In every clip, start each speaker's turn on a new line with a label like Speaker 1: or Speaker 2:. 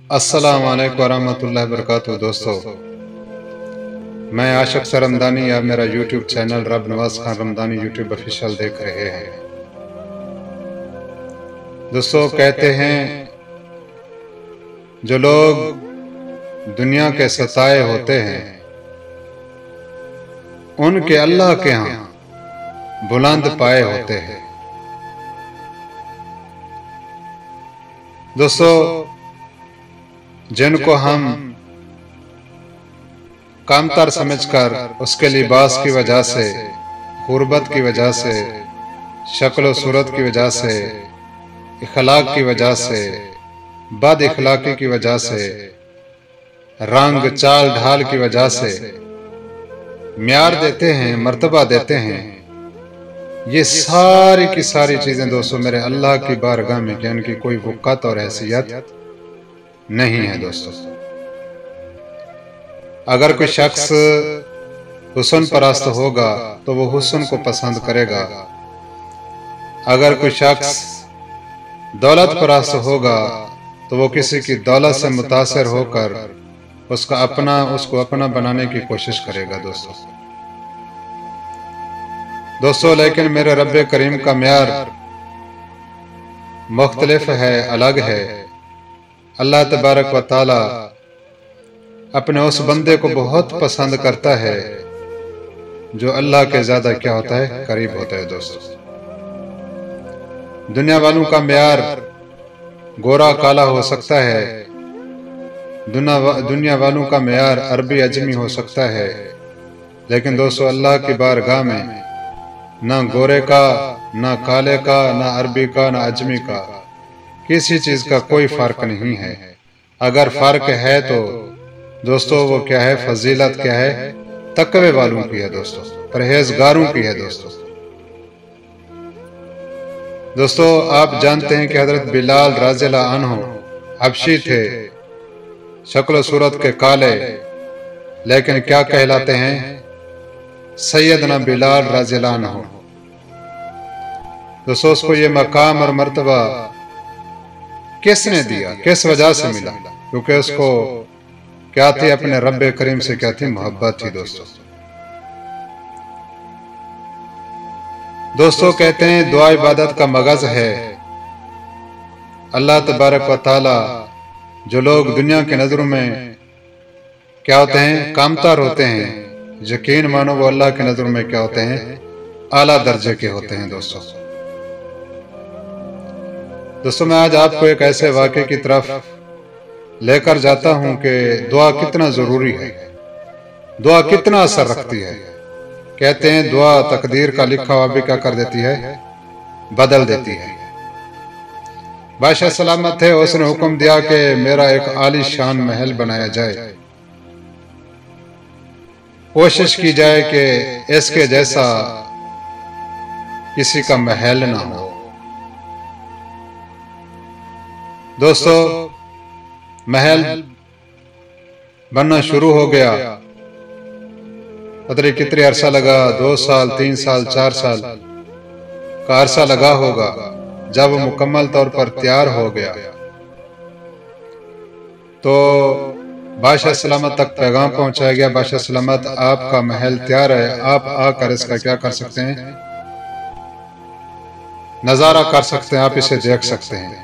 Speaker 1: السلام علیکم ورحمۃ اللہ وبرکاتہ دوستو، میں عاشق سر رمضانی، آپ میرا یوٹیوب چینل رب نواز خان رمضانی یوٹیوب آفیشیل دیکھ رہے ہیں۔ دوستو، کہتے ہیں جو لوگ دنیا کے ستائے ہوتے ہیں ان کے اللہ کے ہاں بلند پائے ہوتے ہیں۔ دوستو، جن کو ہم کامتر سمجھ کر اس کے لباس کی وجہ سے، غربت کی وجہ سے، شکل و صورت کی وجہ سے، اخلاق کی وجہ سے، بد اخلاقی کی وجہ سے، رنگ چال ڈھال کی وجہ سے معیار دیتے ہیں، مرتبہ دیتے ہیں، یہ ساری کی ساری چیزیں دوستو میرے اللہ کی بارگاہ میں کہ ان کی کوئی وقت اور حیثیت نہیں ہے۔ دوستو، اگر کوئی شخص حسن پرست ہوگا تو وہ حسن کو پسند کرے گا، اگر کوئی شخص دولت پرست ہوگا تو وہ کسی کی دولت سے متاثر ہو کر اس کو اپنا بنانے کی کوشش کرے گا۔ دوستو لیکن میرے رب کریم کا معیار مختلف ہے، الگ ہے۔ اللہ تبارک و تعالی اپنے اس بندے کو بہت پسند کرتا ہے جو اللہ کے زیادہ کیا ہوتا ہے، قریب ہوتا ہے۔ دوستو، دنیا والوں کا معیار گورا کالا ہو سکتا ہے، دنیا والوں کا معیار عربی اجمی ہو سکتا ہے، لیکن دوستو اللہ کی بارگاہ میں نہ گورے کا، نہ کالے کا، نہ عربی کا، نہ اجمی کا، کسی چیز کا کوئی فرق نہیں ہے۔ اگر فرق ہے تو دوستو وہ کیا ہے، فضیلت کیا ہے، تقوی والوں کی ہے دوستو، پرہیزگاروں کی ہے۔ دوستو آپ جانتے ہیں کہ حضرت بلال رضی اللہ عنہ حبشی تھے، شکل و صورت کے کالے، لیکن کیا کہلاتے ہیں، سیدنا بلال رضی اللہ عنہ۔ دوستو اس کو یہ مقام اور مرتبہ کس نے دیا، کس وجہ سے ملا؟ کیونکہ اس کو کیا تھی، اپنے رب کریم سے کیا تھی، محبت تھی۔ دوستو کہتے ہیں دعا عبادت کا مغز ہے۔ اللہ تبارک و تعالی جو لوگ دنیا کی نظروں میں کیا ہوتے ہیں، کامتر ہوتے ہیں، یقین مانو وہ اللہ کی نظروں میں کیا ہوتے ہیں، اعلیٰ درجے کے ہوتے ہیں۔ دوستو میں آج آپ کو ایک ایسے واقعے کی طرف لے کر جاتا ہوں کہ دعا کتنا ضروری ہے، دعا کتنا اثر رکھتی ہے۔ کہتے ہیں دعا تقدیر کا لکھا ہوا بھی کیا کر دیتی ہے، بدل دیتی ہے۔ بادشاہ سلامت ہے، اس نے حکم دیا کہ میرا ایک عالی شان محل بنایا جائے، کوشش کی جائے کہ اس کے جیسا کسی کا محل نہ ہو۔ دوستو محل بننا شروع ہو گیا، پتہ نہیں کتنے عرصہ لگا، 2 سال، 3 سال، 4 سال کا عرصہ لگا ہوگا۔ جب وہ مکمل طور پر تیار ہو گیا تو بادشاہ سلامت تک پیغام پہنچایا گیا، بادشاہ سلامت آپ کا محل تیار ہے، آپ آ کر اس کا کیا کر سکتے ہیں، نظارہ کر سکتے ہیں، آپ اسے دیکھ سکتے ہیں۔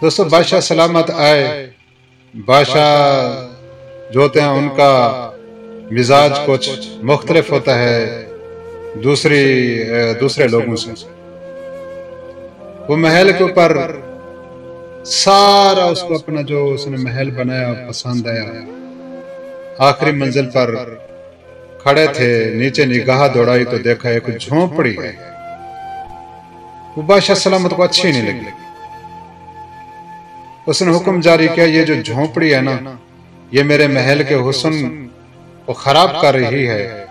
Speaker 1: دوستو بادشاہ سلامت آئے، بادشاہ جو ہوتے ہیں ان کا مزاج کچھ مختلف ہوتا ہے دوسرے لوگوں سے۔ وہ محل کے اوپر سارا اس کو اپنا جو اس نے محل بنایا پسند آیا۔ آخری منزل پر کھڑے تھے، نیچے نگاہ دوڑائی تو دیکھا ایک جھونپڑی ہے، وہ بادشاہ سلامت کو اچھی نہیں لگی۔ اس نے حکم جاری کیا یہ جو جھونپڑی ہے نا، یہ میرے محل کے حسن کو خراب کر رہی ہے،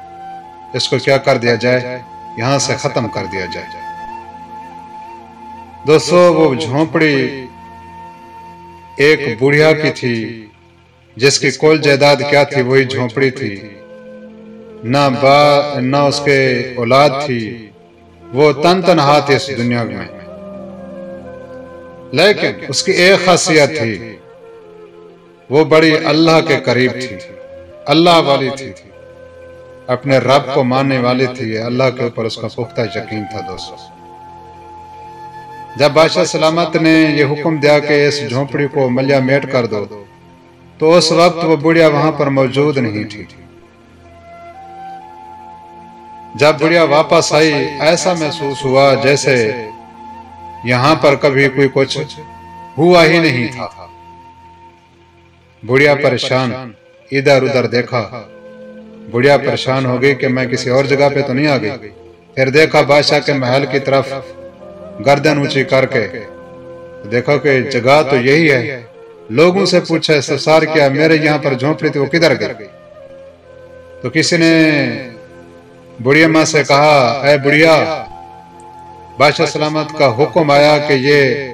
Speaker 1: اس کو کیا کر دیا جائے، یہاں سے ختم کر دیا جائے۔ دوستو وہ جھونپڑی ایک بوڑھیا کی تھی جس کی کل جائیداد کیا تھی، وہی جھونپڑی تھی، نہ اس کے اولاد تھی، وہ تنہا تھے اس دنیا میں۔ لیکن اس کی ایک خاصیت تھی، وہ بڑی اللہ کے قریب تھی، اللہ والی تھی، اپنے رب کو ماننے والی تھی، اللہ کے اوپر اس کا پختہ یقین تھا دوستو۔ جب بادشاہ سلامت نے یہ حکم دیا کہ اس جھونپڑی کو ملیا میٹ کر دو، تو اس وقت وہ بڑھیا وہاں پر موجود نہیں تھی۔ جب بڑھیا واپس آئی، ایسا محسوس ہوا جیسے یہاں پر کبھی کوئی کچھ ہوا ہی نہیں تھا۔ بڑھیا پریشان، ادھر ادھر دیکھا، بڑھیا پریشان ہو گئی کہ میں کسی اور جگہ پہ تو نہیں آ گئی۔ پھر دیکھا بادشاہ کے محل کی طرف گردن اونچی کر کے، دیکھو کہ جگہ تو یہی ہے۔ لوگوں سے پوچھا، استفسار کیا، میرے یہاں پر جھونپڑی تھی وہ کدھر گئی؟ تو کسی نے بڑھیا ماں سے کہا، اے بڑھیا، بادشاہ سلامت کا حکم آیا کہ یہ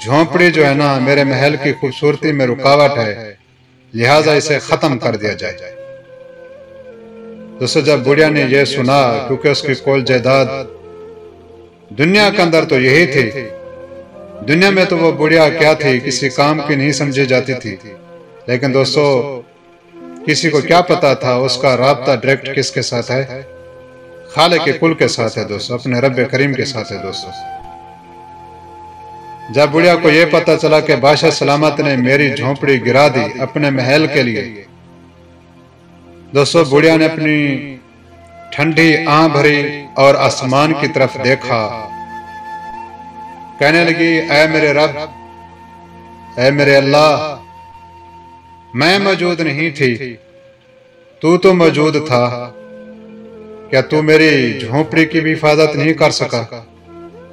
Speaker 1: جھونپڑی جو ہے نا میرے محل کی خوبصورتی میں رکاوٹ ہے، لہٰذا اسے ختم کر دیا جائے۔ دوستو جب بڑھیا نے یہ سنا، کیونکہ اس کی کل جائیداد دنیا کے اندر تو یہی تھی، دنیا میں تو وہ بڑھیا کیا تھی، کسی کام کی نہیں سمجھی جاتی تھی، لیکن دوستو کسی کو کیا پتا تھا اس کا رابطہ ڈائریکٹ کس کے ساتھ ہے؟ خالق کل کے ساتھ ہے دوستو، اپنے رب کریم کے ساتھ ہے دوستو۔ جب بڑھیا کو یہ پتا چلا کہ بادشاہ سلامت نے میری جھونپڑی گرا دی اپنے محل کے لیے، دوستو بڑھیا نے اپنی ٹھنڈی آنکھ بھری اور آسمان کی طرف دیکھا، کہنے لگی، اے میرے رب، اے میرے اللہ، میں موجود نہیں تھی، تو موجود تھا، کیا تو میری جھونپڑی کی بھی حفاظت نہیں کر سکا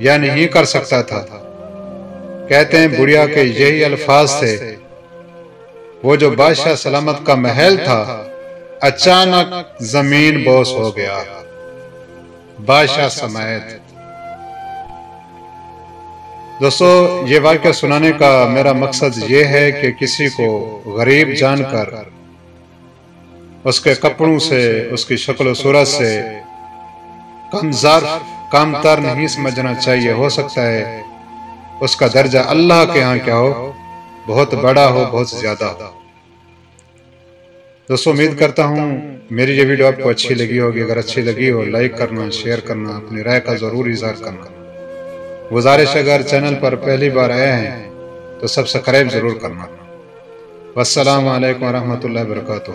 Speaker 1: یا نہیں کر سکتا تھا؟ کہتے ہیں بڑھیا کے یہی الفاظ تھے، وہ جو بادشاہ سلامت کا محل تھا اچانک زمین بوس ہو گیا، بادشاہ سمیت۔ دوستو یہ واقعہ سنانے کا میرا مقصد یہ ہے کہ کسی کو غریب جان کر اس کے کپڑوں سے، اس کی شکل و صورت سے کم تر نہیں سمجھنا چاہیے۔ ہو سکتا ہے اس کا درجہ اللہ کے ہاں کیا ہو، بہت بڑا ہو، بہت زیادہ۔ دوستو امید کرتا ہوں میری یہ ویڈیو آپ کو اچھی لگی ہوگی۔ اگر اچھی لگی ہو لائک کرنا، شیئر کرنا، اپنی رائے کا ضرور اظہار کرنا۔ گزارش اگر چینل پر پہلی بار آئے ہیں تو سبسکرائب ضرور کرنا۔ والسلام علیکم ورحمۃ اللہ وبرکاتہ۔